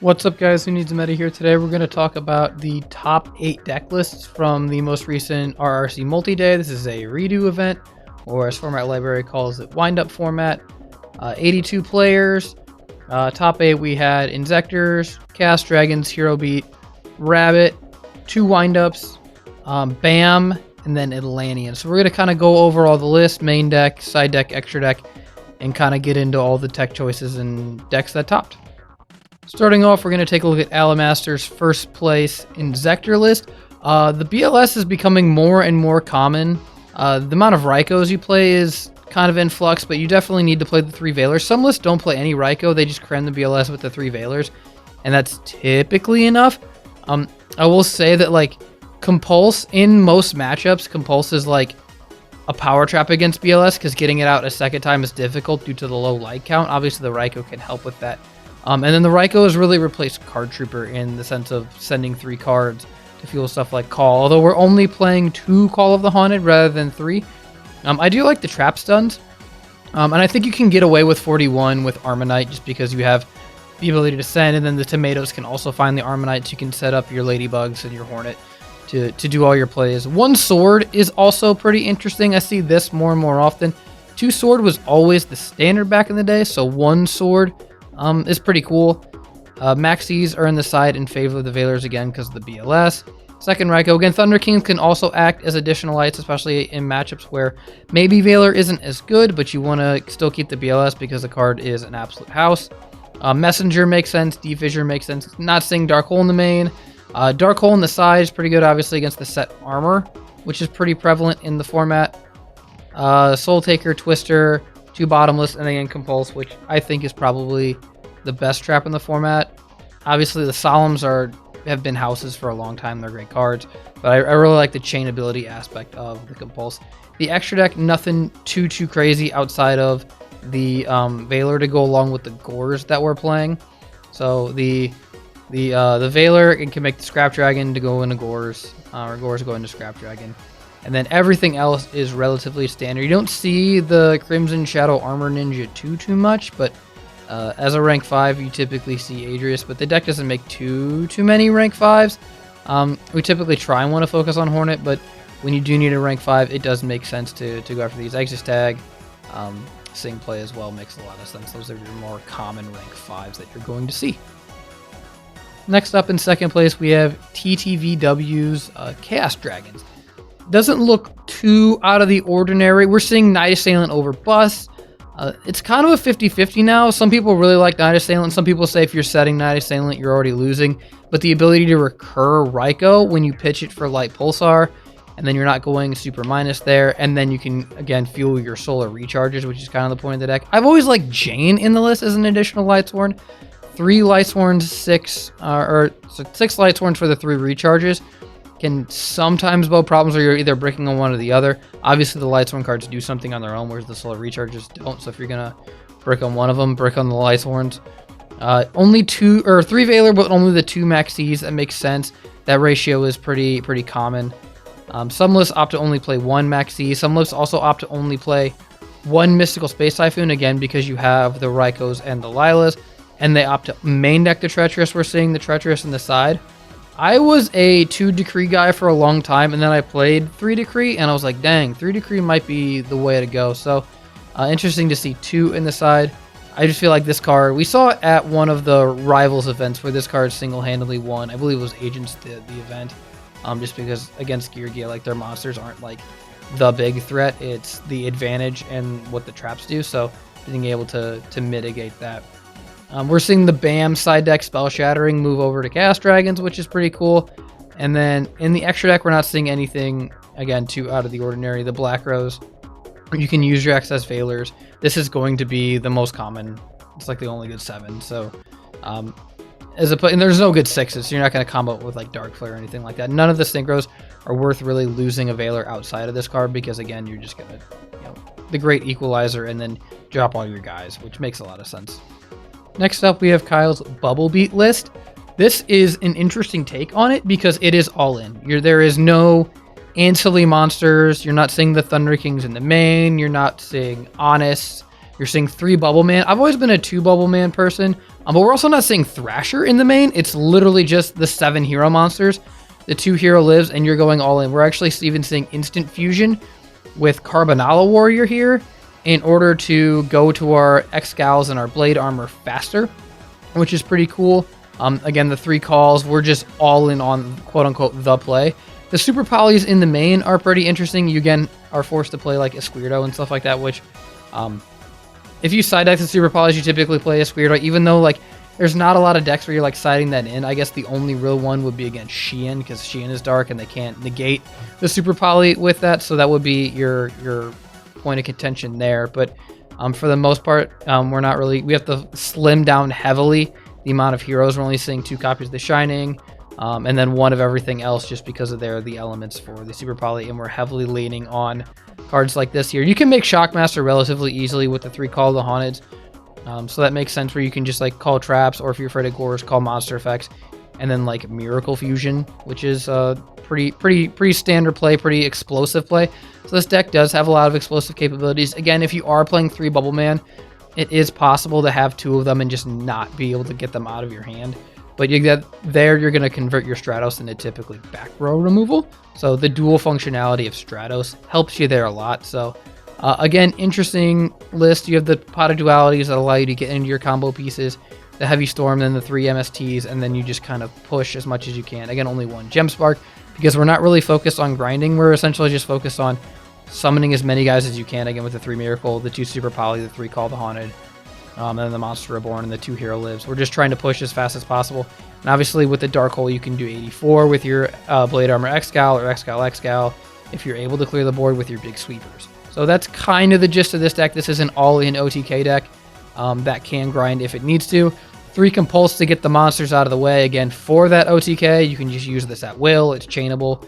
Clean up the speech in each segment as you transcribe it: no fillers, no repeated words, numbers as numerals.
What's up, guys? WhoNeedsMeta here. Today we're going to talk about the top 8 deck lists from the most recent RRC multi-day. This is a REDU event, or as Format Library calls it, wind-up format. 82 players. Top 8 we had Inzektors, Chaos Dragons, Hero Beat, Rabbit, 2 wind-ups, BAM, and then Atlantian. So we're going to kind of go over all the lists, main deck, side deck, extra deck, and kind of get into all the tech choices and decks that topped. Starting off, we're going to take a look at Alamaster's first place Inzektor list. The BLS is becoming more and more common. The amount of Raikos you play is kind of in flux, but you definitely need to play the 3 Veilers. Some lists don't play any Raiko, they just cram the BLS with the 3 Veilers, and that's typically enough. I will say that, like, Compulse, in most matchups, Compulse is like a power trap against BLS, because getting it out a second time is difficult due to the low light count. Obviously, the Raiko can help with that. And then the Raiko has really replaced Card Trooper in the sense of sending 3 cards to fuel stuff like Call. Although we're only playing 2 Call of the Haunted rather than 3. I do like the trap stuns. And I think you can get away with 41 with Armonite just because you have the ability to send. And then the Tomatoes can also find the Armonite, so you can set up your Ladybugs and your Hornet to do all your plays. 1 Sword is also pretty interesting. I see this more and more often. 2 Sword was always the standard back in the day, so 1 Sword is pretty cool. Maxis are in the side in favor of the Veilers again because of the BLS. Second Raiko, again, Thunder Kings can also act as additional lights, especially in matchups where maybe Veiler isn't as good, but you want to still keep the BLS because the card is an absolute house. Messenger makes sense, Defissure makes sense. Not seeing Dark Hole in the main. Dark Hole in the side is pretty good, obviously, against the set armor, which is pretty prevalent in the format. Soul Taker, Twister, 2 Bottomless, and again Compulse, which I think is probably the best trap in the format. Obviously, the Solemns have been houses for a long time. They're great cards, but I really like the chain ability aspect of the Compulse. The extra deck, nothing too crazy outside of the Veiler to go along with the Gores that we're playing. So the Veiler, it can make the Scrap Dragon to go into Gores, or Gores go into Scrap Dragon. And then everything else is relatively standard. You don't see the Crimson Shadow Armor Ninja too much, but as a rank 5, you typically see Adrius, but the deck doesn't make too many rank 5s. We typically try and want to focus on Hornet, but when you do need a rank 5, it does make sense to go after these. Exis Tag, Sing Play as well makes a lot of sense. Those are your more common rank 5s that you're going to see. Next up in second place, we have TTVW's Chaos Dragons. Doesn't look too out of the ordinary. We're seeing Night Assailant over Bust. It's kind of a 50-50 now. Some people really like Night Assailant. Some people say if you're setting Night Assailant, you're already losing. But the ability to recur Raiko when you pitch it for Light Pulsar, and then you're not going super minus there, and then you can, again, fuel your solar recharges, which is kind of the point of the deck. I've always liked Jane in the list as an additional Lightsworn. 3 Lightsworns, 6 Lightsworns for the 3 recharges. Can sometimes bow problems where you're either breaking on one or the other. Obviously, the Lightsworn cards do something on their own, whereas the Solar Recharges don't. So if you're gonna brick on one of them, brick on the Lightsworns. Only 2 or 3 Veiler, but only the 2 Maxis. That makes sense. That ratio is pretty common. Some lists opt to only play 1 Maxi. Some lists also opt to only play 1 Mystical Space Typhoon, again because you have the Raikos and the Lilas, and they opt to main deck the Treacherous. We're seeing the Treacherous in the side. I was a 2 Decree guy for a long time, and then I played 3 Decree, and I was like, dang, 3 Decree might be the way to go. So, interesting to see 2 in the side. I just feel like this card, we saw it at one of the Rivals events where this card single-handedly won. I believe it was Agents the event, just because against Gear, like, their monsters aren't, like, the big threat. It's the advantage and what the traps do, so being able to mitigate that. We're seeing the BAM side deck Spell Shattering move over to Chaos Dragons, which is pretty cool. And then in the extra deck, we're not seeing anything, again, too out of the ordinary. The Black Rose, you can use your excess Veilers. This is going to be the most common. It's like the only good 7. So, and there's no good 6s, so you're not going to combo it with like Dark Flare or anything like that. None of the Synchros are worth really losing a Veiler outside of this card because, again, you're just going to, the Great Equalizer and then drop all your guys, which makes a lot of sense. Next up, we have Kyle's Bubble Beat list. This is an interesting take on it because it is all in. There is no ancillary monsters. You're not seeing the Thunder Kings in the main. You're not seeing Honest. You're seeing 3 Bubble Man. I've always been a 2 Bubble Man person, but we're also not seeing Thrasher in the main. It's literally just the 7 hero monsters, the 2 hero lives, and you're going all in. We're actually even seeing instant fusion with Carbonala Warrior here in order to go to our X-Scals and our Blade Armor faster, which is pretty cool. Again, the 3 calls, we're just all in on quote-unquote the play. The super polys in the main are pretty interesting. You, again, are forced to play like a Squirtle and stuff like that, which if you side deck the super polys, you typically play a Squirtle, even though like there's not a lot of decks where you're like siding that in. I guess the only real one would be against Shein, because Shein is dark and they can't negate the super poly with that, so that would be your point of contention there. But for the most part, we're not really, we have to slim down heavily the amount of heroes. We're only seeing 2 copies of the Shining, and then 1 of everything else, just because of the elements for the super poly, and we're heavily leaning on cards like this here. You can make Shockmaster relatively easily with the 3 Call of the Haunted, so that makes sense, where you can just like call traps, or if you're afraid of Gores, call monster effects, and then like Miracle Fusion, which is pretty standard play, pretty explosive play. So this deck does have a lot of explosive capabilities. Again, if you are playing 3 Bubble Man, it is possible to have 2 of them and just not be able to get them out of your hand. But you get there, you're going to convert your Stratos into typically back row removal. So the dual functionality of Stratos helps you there a lot. So again, interesting list. You have the Pot of Dualities that allow you to get into your combo pieces, the Heavy Storm, then the 3 MSTs, and then you just kind of push as much as you can. Again, only 1 Gem Spark, because we're not really focused on grinding. We're essentially just focused on summoning as many guys as you can, again with the 3 Miracle, the 2 Super Poly, the 3 Call the Haunted, and then the Monster Reborn, and the 2 Hero Lives. We're just trying to push as fast as possible. And obviously with the Dark Hole, you can do 84 with your Blade Armor X-Scal or X-Scal if you're able to clear the board with your big sweepers. So that's kind of the gist of this deck. This is an all-in OTK deck that can grind if it needs to. 3 Compulse to get the monsters out of the way. Again, for that OTK, you can just use this at will. It's chainable.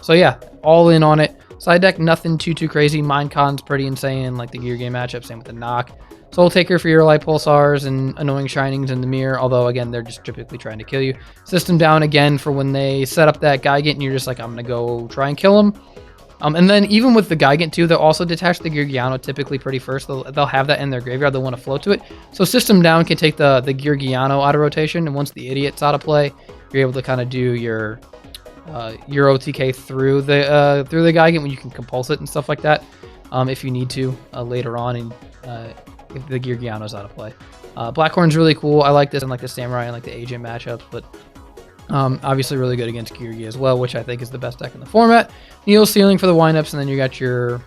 So yeah, all in on it. Side deck, nothing too crazy. Mindcon's pretty insane, like the Gear Game matchup. Same with the Knock. Soul Taker for your Light Pulsars and Annoying Shinings in the mirror, although again, they're just typically trying to kill you. System Down again for when they set up that Gigant and you're just like, I'm going to go try and kill him. And then even with the Gigant too, they'll also detach the Geargiano typically pretty first. They'll have that in their graveyard. They'll want to float to it. So System Down can take the Geargiano out of rotation, and once the Idiot's out of play, you're able to kind of do your OTK through the Gigant when you can compulse it and stuff like that, if you need to later on, and if the Geargiano's out of play. Blackhorn's really cool. I like this and like the Samurai and like the Agent matchups, but obviously really good against Geargi as well, which I think is the best deck in the format. Needle Ceiling for the windups, and then you got your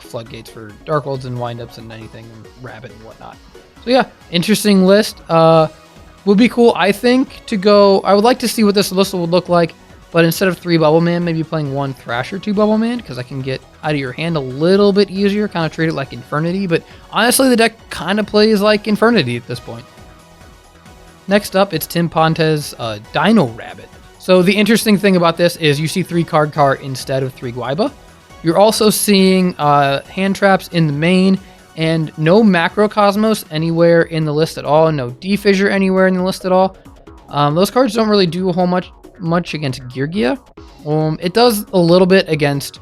Floodgates for Dark Worlds and windups and anything, and Rabbit and whatnot. So yeah, interesting list. Would be cool, I think, to go. I would like to see what this list would look like, but instead of 3 Bubble Man, maybe playing 1 Thrasher, 2 Bubble Man, because I can get out of your hand a little bit easier, kind of treat it like Infernity, but honestly, the deck kind of plays like Infernity at this point. Next up, it's Tim Ponte's Dino Rabbit. So the interesting thing about this is you see 3 Card Cart instead of 3 Guaiba. You're also seeing hand traps in the main, and no Macrocosmos anywhere in the list at all, no D-Fissure anywhere in the list at all. Those cards don't really do a whole much against Geargia. It does a little bit against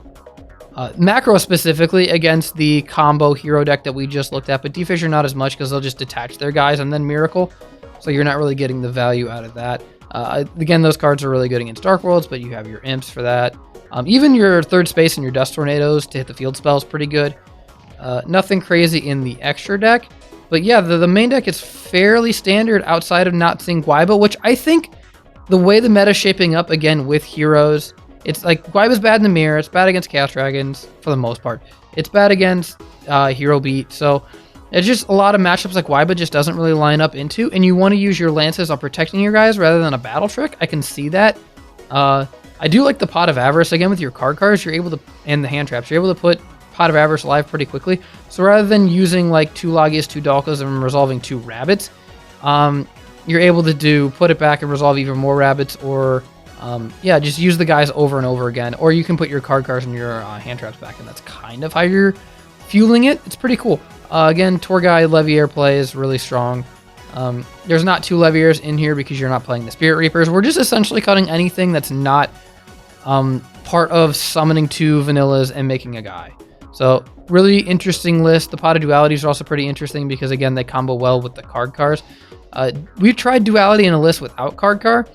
Macro, specifically against the combo hero deck that we just looked at, but D-Fissure not as much, because they'll just detach their guys and then Miracle, so you're not really getting the value out of that. Again, those cards are really good against Dark Worlds, but you have your Imps for that. Even your Third Space and your Dust Tornadoes to hit the field spell is pretty good. Nothing crazy in the extra deck, but yeah, the main deck is fairly standard outside of not seeing Guaiba, which I think the way the meta is shaping up, again, with heroes, it's like Guaiba's bad in the mirror, it's bad against Chaos Dragons for the most part. It's bad against Hero Beat, so it's just a lot of matchups like Guaiba just doesn't really line up into, and you want to use your Lances on protecting your guys rather than a Battle Trick. I can see that. I do like the Pot of Avarice, again, with your card cards, you're able to, and the hand traps, you're able to put Pot of Avarice live pretty quickly. So rather than using like 2 Logias, 2 Dalkas, and resolving 2 Rabbits, you're able to put it back and resolve even more Rabbits, or yeah, just use the guys over and over again. Or you can put your card cards and your hand traps back, and that's kind of how you're fueling it. It's pretty cool. Again, Torgai Leviair play is really strong. There's not 2 Leviairs in here because you're not playing the Spirit Reapers. We're just essentially cutting anything that's not part of summoning 2 Vanillas and making a guy. So really interesting list. The pot of dualities are also pretty interesting because again, they combo well with the card cars. We tried duality in a list without card car,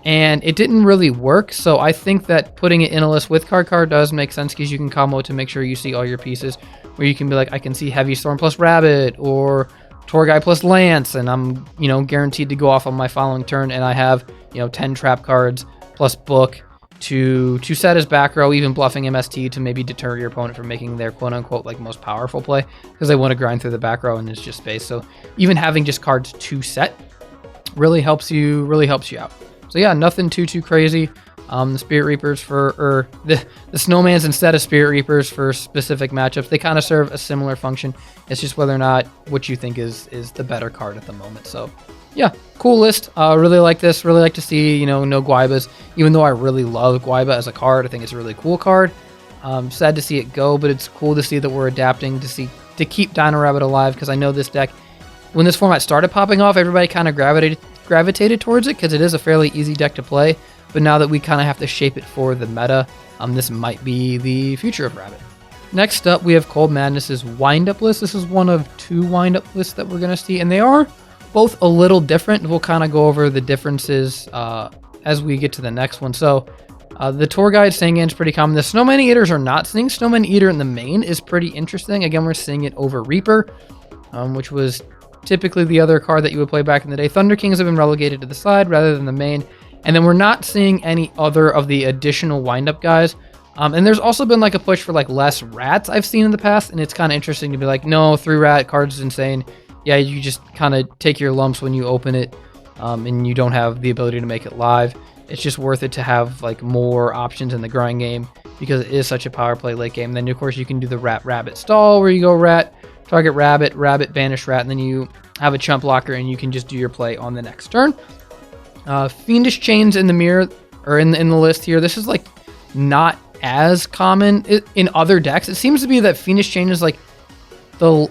and it didn't really work. So I think that putting it in a list with card car does make sense because you can combo to make sure you see all your pieces, where you can be like, I can see Heavy Storm plus Rabbit or Tour Guy plus Lance, and I'm, you know, guaranteed to go off on my following turn, and I have, you know, 10 trap cards plus book to set as back row, even bluffing MST to maybe deter your opponent from making their quote-unquote like most powerful play because they want to grind through the back row and it's just space. So even having just cards to set really helps you out. So yeah, nothing too crazy. The Spirit Reapers or the Snowmans instead of Spirit Reapers for specific matchups, they kind of serve a similar function. It's just whether or not what you think is the better card at the moment. So yeah, cool list. Really like this. Really like to see, you know, no Guaibas. Even though I really love Guaiba as a card, I think it's a really cool card. Sad to see it go, but it's cool to see that we're adapting to keep Dino Rabbit alive, because I know this deck, when this format started popping off, everybody kind of gravitated towards it because it is a fairly easy deck to play. But now that we kind of have to shape it for the meta, this might be the future of Rabbit. Next up, we have Cold Madness's wind-up list. This is one of 2 wind-up lists that we're going to see, and they are both a little different. We'll kind of go over the differences as we get to the next one. So the Tour Guide Sangan is pretty common. The Snowman Eaters are not seeing. Snowman Eater in the main is pretty interesting. Again, we're seeing it over Reaper, which was typically the other card that you would play back in the day. Thunder Kings have been relegated to the side rather than the main. And then we're not seeing any other of the additional wind-up guys. And there's also been like a push for like less rats I've seen in the past. And it's kind of interesting to be like, no, 3 rat cards is insane. Yeah, you just kind of take your lumps when you open it. And you don't have the ability to make it live. It's just worth it to have like more options in the grind game because it is such a power play late game. And then of course you can do the rabbit stall where you go rat, target rabbit, banish rat, and then you have a chump blocker and you can just do your play on the next turn. Fiendish Chains in the mirror, or in the list here. This is like not as common in other decks. It seems to be that Fiendish Chain is like the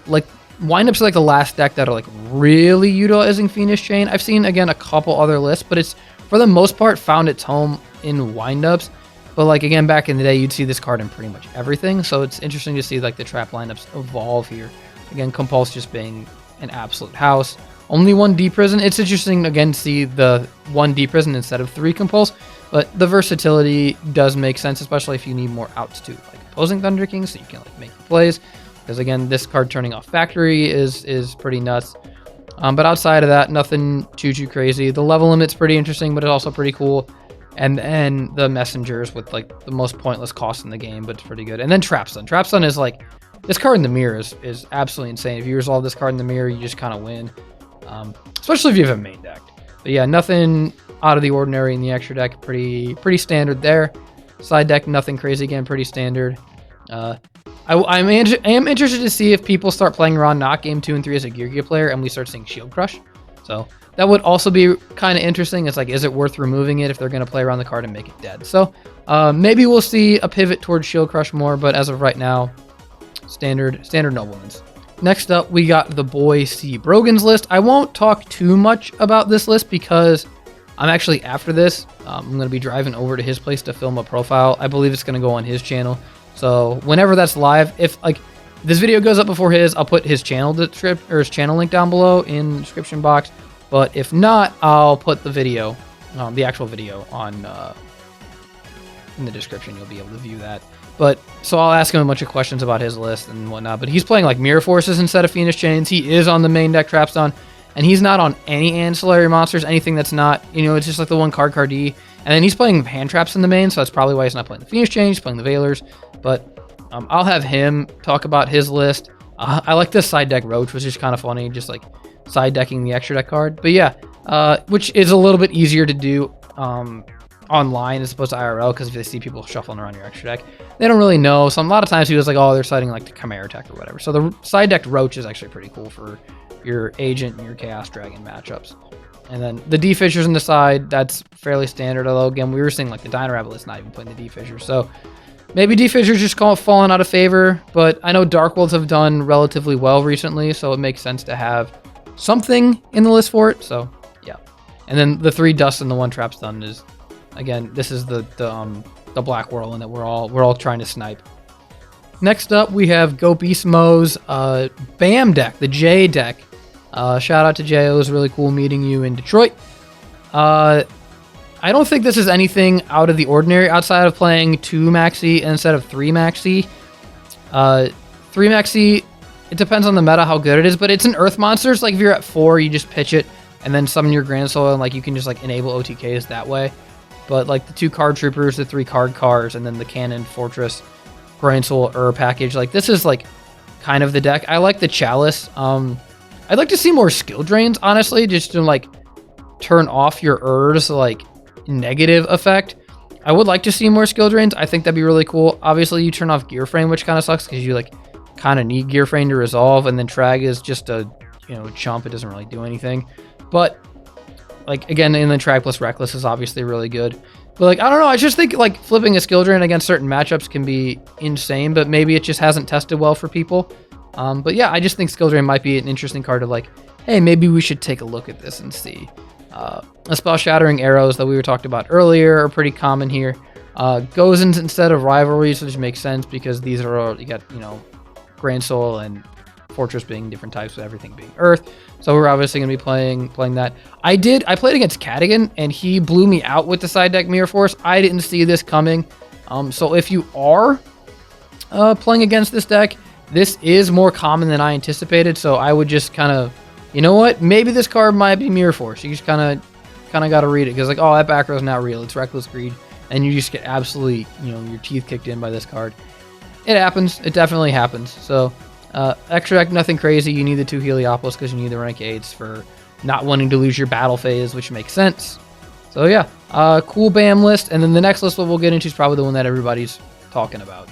windups are like the last deck that are like really utilizing Fiendish Chain. I've seen again a couple other lists, but it's for the most part found its home in windups. But like again, back in the day, you'd see this card in pretty much everything. So it's interesting to see like the trap lineups evolve here. Again, Compulse just being an absolute house. Only 1 D Prison. It's interesting again to see the 1 D Prison instead of 3 Compulse, but the versatility does make sense, especially if you need more outs to like opposing Thunder Kings, so you can like make the plays. Because again, this card turning off Factory is pretty nuts. But outside of that, nothing too crazy. The level limit's pretty interesting, but it's also pretty cool. And then the Messengers with like the most pointless cost in the game, but it's pretty good. And then Trap Stun. Trap Stun is like, this card in the mirror is absolutely insane. If you resolve this card in the mirror, you just kind of win. Especially if you have a main deck. But yeah, nothing out of the ordinary in the extra deck. Pretty standard there. Side deck, nothing crazy again. Pretty standard. I am interested to see if people start playing Ron Knock Game 2 and 3 as a Gear player and we start seeing Shield Crush. So that would also be kind of interesting. It's like, is it worth removing it if they're going to play around the card and make it dead? So maybe we'll see a pivot towards Shield Crush more, but as of right now, standard Noblemans. Next up, we got the boy C. Brogan's list. I won't talk too much about this list because I'm actually, after this, I'm going to be driving over to his place to film a profile. I believe it's going to go on his channel. So whenever that's live, if like this video goes up before his, I'll put his channel his channel link down below in the description box. But if not, I'll put the video, the actual video on in the description. You'll be able to view that. But so I'll ask him a bunch of questions about his list and whatnot. But he's playing like Mirror Forces instead of Fiendish Chains. He is on the main deck Trapstone, and he's not on any ancillary monsters, anything that's not, you know, it's just like the one card D. And then he's playing hand traps in the main, so that's probably why he's not playing the Fiendish Chains. He's playing the Veilers. But I'll have him talk about his list. I like this side deck Roach, which is kind of funny, just like side decking the extra deck card. But yeah, which is a little bit easier to do online as opposed to IRL, because if they see people shuffling around your extra deck, they don't really know. So a lot of times he was like, oh, they're siding like the Chimera Attack or whatever. So the side decked Roach is actually pretty cool for your Agent and your Chaos Dragon matchups. And then the D-Fissures on the side, that's fairly standard. Although, again, we were seeing like the Dino Rabbit is not even playing the D-Fissures. So maybe D-Fissures just falling out of favor. But I know Dark Worlds have done relatively well recently, so it makes sense to have something in the list for it. So, yeah. And then the 3 Dust and the 1 Trap Stun is, again, this is the Black Whirlwind that we're all trying to snipe. Next up, we have Go Beast Mo's BAM deck, the J deck. Shout out to Jay. It was really cool meeting you in Detroit. I don't think this is anything out of the ordinary outside of playing 2 maxi instead of 3 maxi. 3 maxi, it depends on the meta how good it is, but it's an earth monster. So like if you're at 4, you just pitch it and then summon your Grand Soul and like you can just like enable OTKs that way. But like the 2 card troopers, the 3 card cars, and then the cannon, fortress, Grand Soul, package. Like this is like kind of the deck. I like the Chalice. I'd like to see more skill drains, honestly, just to like turn off your Ur's like negative effect. I would like to see more skill drains. I think that'd be really cool. Obviously, you turn off Gear Frame, which kind of sucks because you like kind of need Gear Frame to resolve, and then Trag is just a chump. It doesn't really do anything. But like again, and then Trag plus Reckless is obviously really good. But like I don't know, I just think like flipping a skill drain against certain matchups can be insane, but maybe it just hasn't tested well for people. But yeah, I just think skill drain might be an interesting card to like, hey, maybe we should take a look at this and see. A spell shattering arrows that we were talked about earlier are pretty common here. Goes instead of rivalries, which makes sense because these are all, you got Grand Soul and Fortress being different types, with everything being Earth. So we're obviously gonna be playing that. I played against Cadigan and he blew me out with the side deck Mirror Force. I didn't see this coming. So if you are playing against this deck, this is more common than I anticipated. So I would just kind of, you know what? Maybe this card might be Mirror Force. You just kind of got to read it because like, oh, that back row is not real. It's Reckless Greed, and you just get absolutely, your teeth kicked in by this card. It happens. It definitely happens. So extra deck, nothing crazy. You need the 2 Heliopolis because you need the rank 8s for not wanting to lose your battle phase, which makes sense. So yeah, cool BAM list. And then the next list we'll get into is probably the one that everybody's talking about.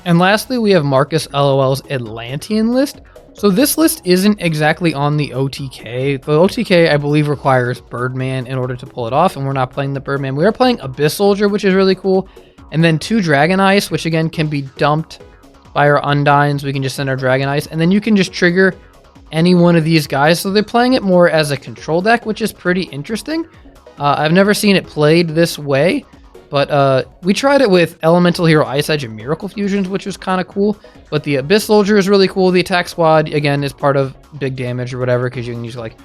And lastly, we have Marcus LOL's Atlantian list. So this list isn't exactly on the OTK. The OTK, I believe, requires Birdman in order to pull it off, and we're not playing the Birdman. We are playing Abyss Soldier, which is really cool, and then 2 Dragon Ice, which again can be dumped by our Undines. We can just send our Dragon Ice, and then you can just trigger any one of these guys. So they're playing it more as a control deck, which is pretty interesting. I've never seen it played this way. But we tried it with Elemental Hero Ice Edge and Miracle Fusions, which was kind of cool. But the Abyss Soldier is really cool. The attack squad, again, is part of big damage or whatever, because you can use like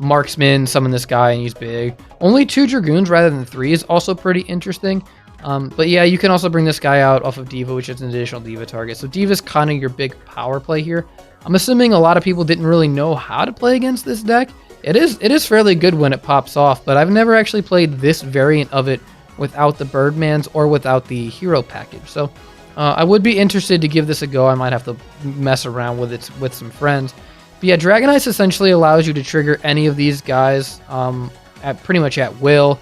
Marksman, summon this guy, and use big. Only 2 Dragoons rather than 3 is also pretty interesting. But yeah, you can also bring this guy out off of Diva, which is an additional Diva target. So Diva's kind of your big power play here. I'm assuming a lot of people didn't really know how to play against this deck. It is fairly good when it pops off, but I've never actually played this variant of it without the Birdmans or without the hero package. So I would be interested to give this a go. I might have to mess around with it with some friends. But yeah, Dragon Ice essentially allows you to trigger any of these guys at pretty much at will.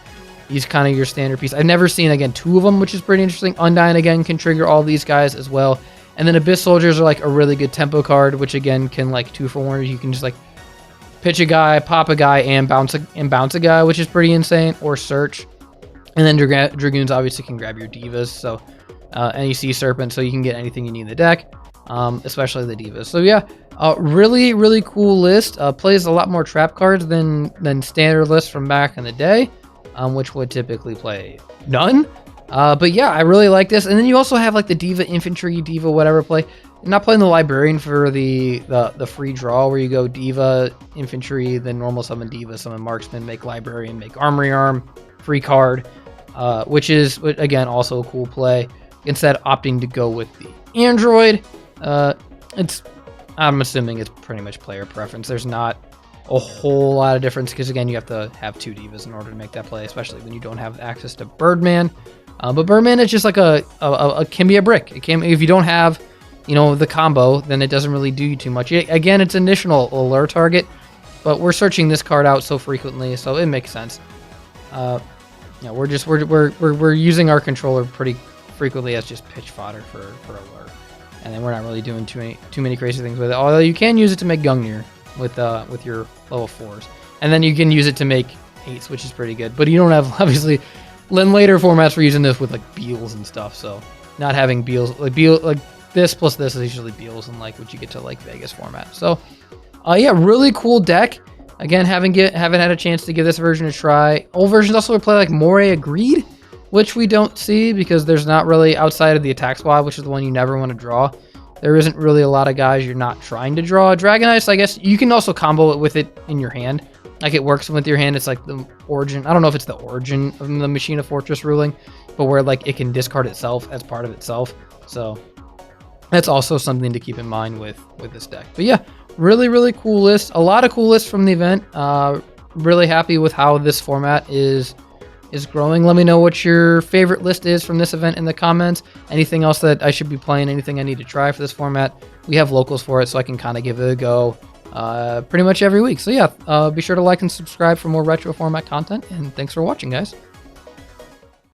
He's kind of your standard piece. I've never seen, again, 2 of them, which is pretty interesting. Undyne, again, can trigger all these guys as well. And then Abyss Soldiers are like a really good tempo card, which again can like 2 for 1. You can just like pitch a guy, pop a guy, and bounce a guy, which is pretty insane, or search. And then Dragoons obviously can grab your Divas, so any Sea Serpent, so you can get anything you need in the deck, especially the Divas. So yeah, really, really cool list. Plays a lot more trap cards than standard lists from back in the day, which would typically play none. But yeah, I really like this. And then you also have like the Diva Infantry, Diva whatever play. You're not playing the Librarian for the free draw where you go Diva Infantry, then normal summon Diva, summon Marksman, make Librarian, make Armory Arm, free card. Which is, again, also a cool play. Instead, opting to go with the Android, I'm assuming it's pretty much player preference. There's not a whole lot of difference because, again, you have to have 2 Divas in order to make that play, especially when you don't have access to Birdman. But Birdman is just like can be a brick. It can, if you don't have, the combo, then it doesn't really do you too much. Again, it's an additional allure target, but we're searching this card out so frequently, so it makes sense. Yeah, we're using our controller pretty frequently as just pitch fodder for alert, and then we're not really doing too many crazy things with it. Although you can use it to make Gungnir with your level 4s, and then you can use it to make 8s, which is pretty good. But you don't have, obviously, in later formats we're using this with like Beals and stuff. So not having Beals like this plus this is usually Beals and like what you get to like Vegas format. So yeah, really cool deck. Again, haven't had a chance to give this version a try. Old versions also would play like Moray Agreed, which we don't see because there's not really, outside of the attack squad, which is the one you never want to draw. there isn't really a lot of guys you're not trying to draw. Dragonites, I guess you can also combo it with it in your hand. Like it works with your hand. It's like the origin. I don't know if it's the origin of the Machine of Fortress ruling, but where like it can discard itself as part of itself. So that's also something to keep in mind with this deck. But yeah, really cool list. A lot of cool lists from the event. Really happy with how this format is growing. Let me know what your favorite list is from this event in the comments. Anything else that I should be playing, anything I need to try for this format. We have locals for it, so I can kind of give it a go pretty much every week. So yeah, be sure to like and subscribe for more retro format content, and thanks for watching, guys.